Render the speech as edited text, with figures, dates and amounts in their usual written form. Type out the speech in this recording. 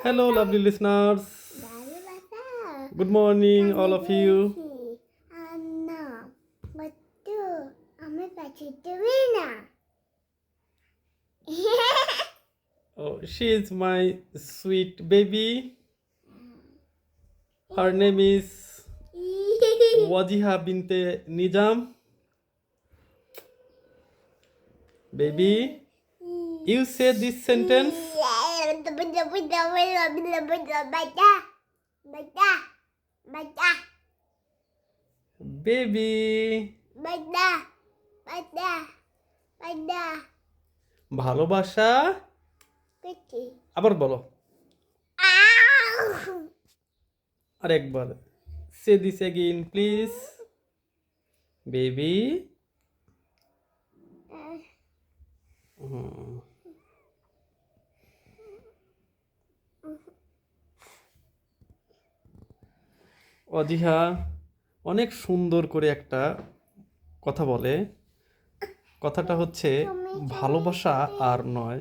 Hello, lovely listeners. Good morning, all of you. Oh, she is my sweet baby. Her name is Wajiha Binte Nizam. Baby, you say this sentence. Baby, ভালোবাসা আবার বলো আরেকবার say this again please baby অজিহা অনেক সুন্দর করে একটা কথা বলে কথাটা হচ্ছে ভালোবাসা আর নয়